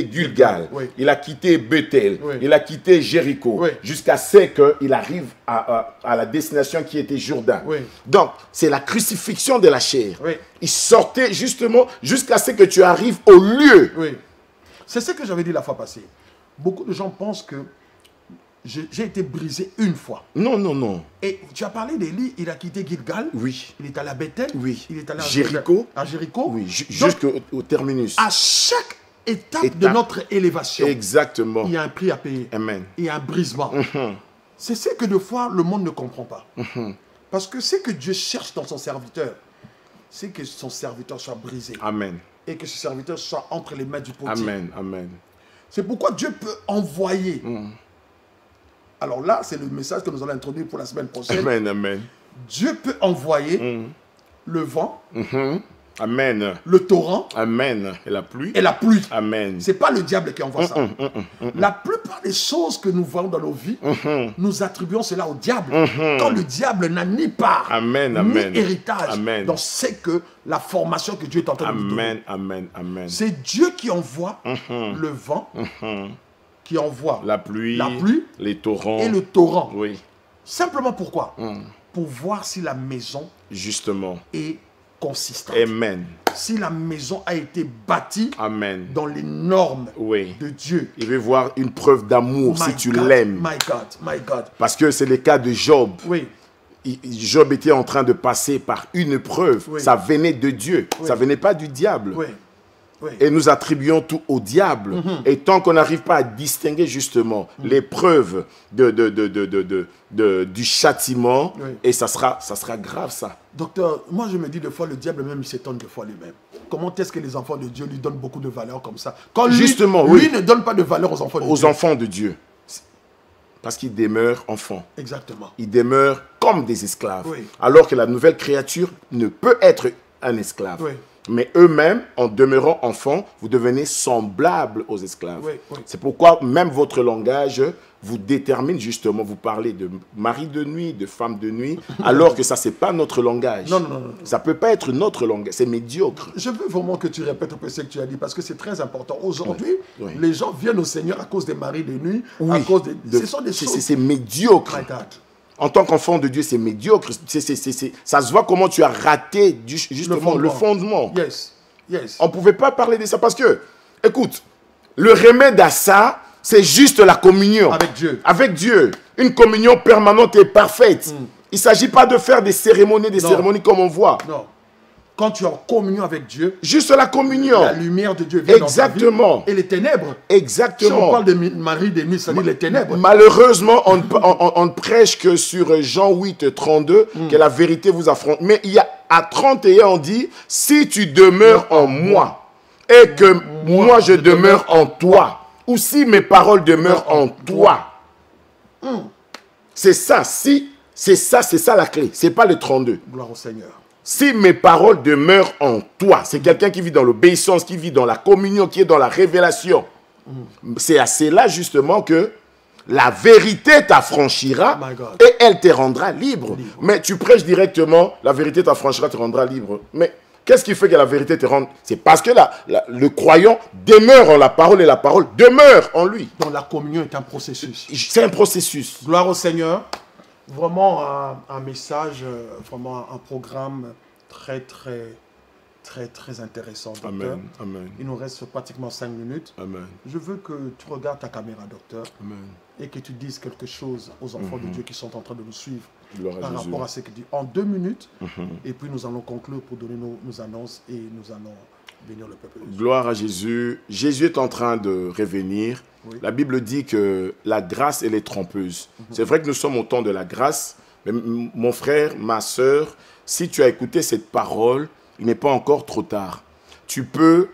Gilgal, Oui. il a quitté Bethel, Oui. il a quitté Jéricho, Oui. jusqu'à ce qu'il arrive à la destination qui était Jourdain. Oui. Donc, c'est la crucifixion de la chair. Oui. Il sortait justement jusqu'à ce que tu arrives au lieu. Oui. C'est ce que j'avais dit la fois passée. Beaucoup de gens pensent que j'ai été brisé une fois. Non, non, non. Et tu as parlé d'Élie, il a quitté Gilgal. Oui. Il est allé à Bethel. Oui. Il est allé à Jéricho. À Jéricho. Oui, Donc, jusqu'au terminus. à chaque étape de notre élévation, Exactement. il y a un prix à payer. Amen. Il y a un brisement. C'est ce que de fois le monde ne comprend pas. Parce que ce que Dieu cherche dans son serviteur, c'est que son serviteur soit brisé. Amen. Et que ce serviteur soit entre les mains du potier. Amen. Amen. C'est pourquoi Dieu peut envoyer. Alors là, c'est le message que nous allons introduire pour la semaine prochaine. Amen. Amen. Dieu peut envoyer le vent, Amen. le torrent Amen. Et la pluie. et la pluie. Amen. Ce n'est pas le diable qui envoie ça. La plupart des choses que nous voyons dans nos vies, nous attribuons cela au diable. Quand le diable n'a ni part, Amen, ni amen. héritage. Amen. Donc c'est que la formation que Dieu est en train de nous donner. Amen. Amen. Amen. C'est Dieu qui envoie le vent, qui envoie La pluie. Les torrents. et le torrent. Oui. Simplement pourquoi? Pour voir si la maison Justement. est consistante. Amen. Si la maison a été bâtie Amen. dans les normes Oui. de Dieu. Il veut voir une preuve d'amour si tu God, l'aimes. My God, my God. Parce que c'est le cas de Job. Oui, Job était en train de passer par une preuve. Oui. Ça venait de Dieu. Oui. Ça venait pas du diable. oui, oui. Et nous attribuons tout au diable. Et tant qu'on n'arrive pas à distinguer justement les preuves du châtiment, Oui. et ça sera grave ça. Docteur, moi je me dis des fois le diable même il s'étonne des fois lui-même. Comment est-ce que les enfants de Dieu lui donnent beaucoup de valeur comme ça? Quand lui, Justement, lui oui. ne donne pas de valeur aux enfants de Aux Dieu. enfants de Dieu. Parce qu'ils demeurent enfants. Exactement. Ils demeurent comme des esclaves. Oui. Alors que la nouvelle créature ne peut être un esclave. Oui. Mais eux-mêmes, en demeurant enfants, vous devenez semblables aux esclaves. Oui, oui. C'est pourquoi même votre langage vous détermine justement. Vous parlez de mari de nuit, de femme de nuit, alors que ça, c'est pas notre langage. Non, non, non, non. Ça peut pas être notre langage. C'est médiocre. Je veux vraiment que tu répètes un peu ce que tu as dit parce que c'est très important. Aujourd'hui, Oui. les gens viennent au Seigneur à cause des maris de nuit, à Oui. cause ce sont des choses. C'est médiocre. My God. En tant qu'enfant de Dieu, c'est médiocre. Ça se voit comment tu as raté justement le fondement. Yes, yes. On ne pouvait pas parler de ça parce que, écoute, le remède à ça, c'est juste la communion. Avec Dieu. Avec Dieu. Une communion permanente et parfaite. Il ne s'agit pas de faire des cérémonies comme on voit. Non. Quand tu es en communion avec Dieu, Juste la communion. la lumière de Dieu vient Exactement. dans ta vie et les ténèbres. Exactement. Si on parle de Marie de nuit, c'est-à-dire les ténèbres. Malheureusement, on ne prêche que sur Jean 8, 32, que la vérité vous affronte. Mais il y a à 31, on dit, si tu demeures en moi et que moi je demeure en toi, ou si mes paroles demeurent en toi. C'est ça, c'est ça la clé. C'est pas le 32. Gloire au Seigneur. Si mes paroles demeurent en toi, c'est quelqu'un qui vit dans l'obéissance, qui vit dans la communion, qui est dans la révélation. C'est à cela justement que la vérité t'affranchira My God. et elle te rendra libre. Mais tu prêches directement, la vérité t'affranchira, te rendra libre. Mais qu'est-ce qui fait que la vérité te rende? C'est parce que le croyant demeure en la parole et la parole demeure en lui. Donc la communion est un processus. C'est un processus. Gloire au Seigneur. Vraiment un message, vraiment un programme très intéressant, docteur. Amen. Amen. Il nous reste pratiquement 5 minutes. Amen. Je veux que tu regardes ta caméra, docteur, Amen. et que tu dises quelque chose aux enfants de Dieu qui sont en train de nous suivre Gloire à par Jésus. rapport à ce qu'il dit. En 2 minutes, et puis nous allons conclure pour donner nos annonces et nous allons bénir le peuple de Dieu. Gloire à Jésus. Jésus est en train de revenir. Oui. La Bible dit que la grâce, elle est trompeuse. C'est vrai que nous sommes au temps de la grâce, mais mon frère, ma soeur, si tu as écouté cette parole, il n'est pas encore trop tard. Tu peux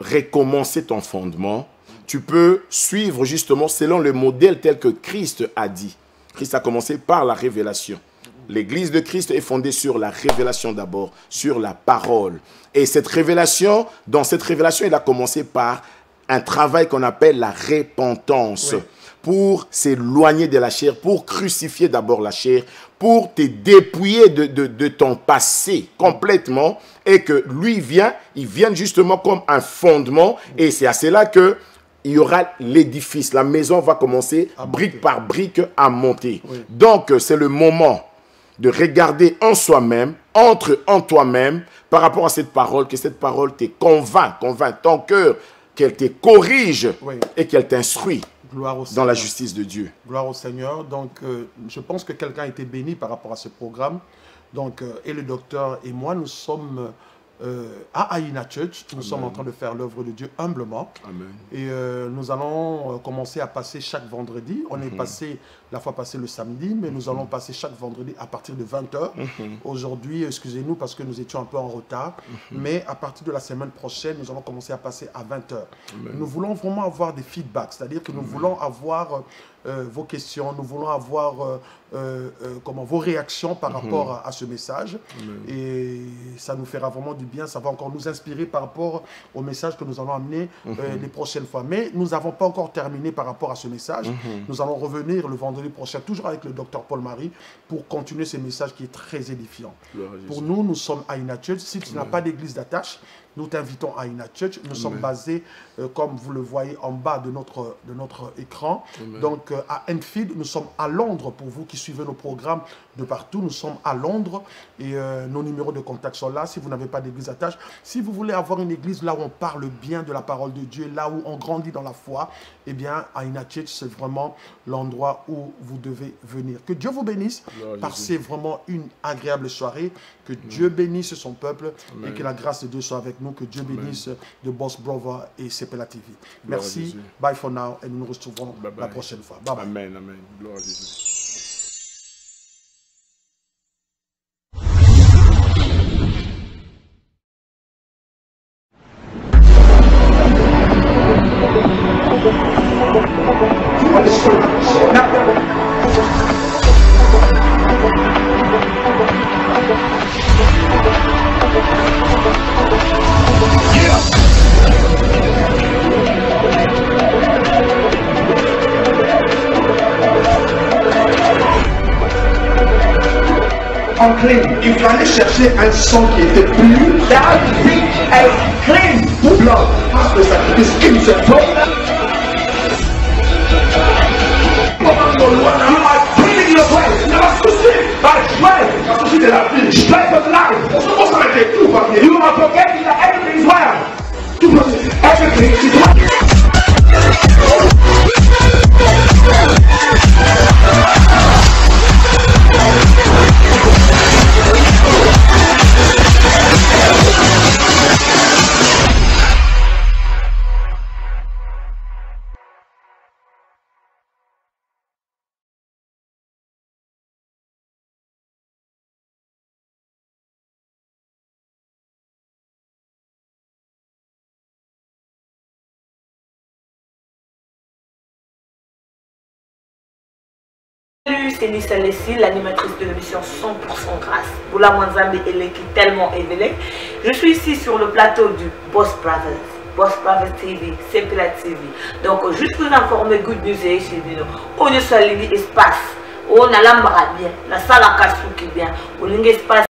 recommencer ton fondement. Tu peux suivre justement selon le modèle tel que Christ a dit. Christ a commencé par la révélation. L'Église de Christ est fondée sur la révélation d'abord, sur la parole. Et cette révélation, dans cette révélation, il a commencé par un travail qu'on appelle la repentance. Oui. pour s'éloigner de la chair, pour crucifier d'abord la chair, pour te dépouiller de ton passé complètement, et que lui il vient justement comme un fondement, et c'est à cela que il y aura l'édifice, la maison va commencer brique par brique à monter. Oui. Donc c'est le moment de regarder en soi-même, entre en toi-même, par rapport à cette parole, que cette parole te convainc ton cœur, qu'elle te corrige et qu'elle t'instruit dans la justice de Dieu. Gloire au Seigneur. Donc, je pense que quelqu'un a été béni par rapport à ce programme. Donc, et le docteur et moi, nous sommes à Aïna Church. Nous sommes en train de faire l'œuvre de Dieu humblement. Amen. Et nous allons commencer à passer chaque vendredi. On est passé la fois passée le samedi, mais nous allons passer chaque vendredi à partir de 20h. Aujourd'hui, excusez-nous parce que nous étions un peu en retard, mais à partir de la semaine prochaine, nous allons commencer à passer à 20h. Nous voulons vraiment avoir des feedbacks, c'est-à-dire que nous voulons avoir vos questions, nous voulons avoir vos réactions par rapport à ce message. Et ça nous fera vraiment du bien, ça va encore nous inspirer par rapport au message que nous allons amener les prochaines fois. Mais nous n'avons pas encore terminé par rapport à ce message. Nous allons revenir le vendredi prochain, toujours avec le docteur Paul-Marie, pour continuer ce message qui est très édifiant. Pour nous, nous sommes à Aïna Church. Si tu n'as pas d'église d'attache, nous t'invitons à Aïna Church. Nous sommes basés, comme vous le voyez en bas de notre écran. Donc à Enfield, nous sommes à Londres, pour vous qui suivez nos programmes de partout. Nous sommes à Londres et nos numéros de contact sont là. Si vous n'avez pas d'église d'attache, si vous voulez avoir une église là où on parle bien de la parole de Dieu, là où on grandit dans la foi, eh bien Aïna Church, c'est vraiment l'endroit où vous devez venir. Que Dieu vous bénisse. Passez vraiment une agréable soirée. Que Dieu bénisse son peuple et que la grâce de Dieu soit avec nous. Que Dieu bénisse de Boss Brother et CPLA TV. Merci. Bye for now et nous nous retrouvons la prochaine fois. Bye bye. Amen, amen. Gloire à Jésus. Il fallait chercher un sang qui était pur. That which is clean. Blood has the sacrifice innocent. You are killing your wife. You are associated by life. Associated de la vie. Life of life. On se pose avec tout, papier. You are forgetting that everything is well. Everything is well. Salut, c'est Lisa Leslie, l'animatrice de l'émission 100% Grâce. Boula Mwanzambi et l'équipe tellement éveillée. Je suis ici sur le plateau du Boss Brothers TV, CPLA TV. Donc, juste vous informer, good news et chez nous. On est sur l'espace. On a l'ambra bien, la salle à cassou qui bien. On a l'espace.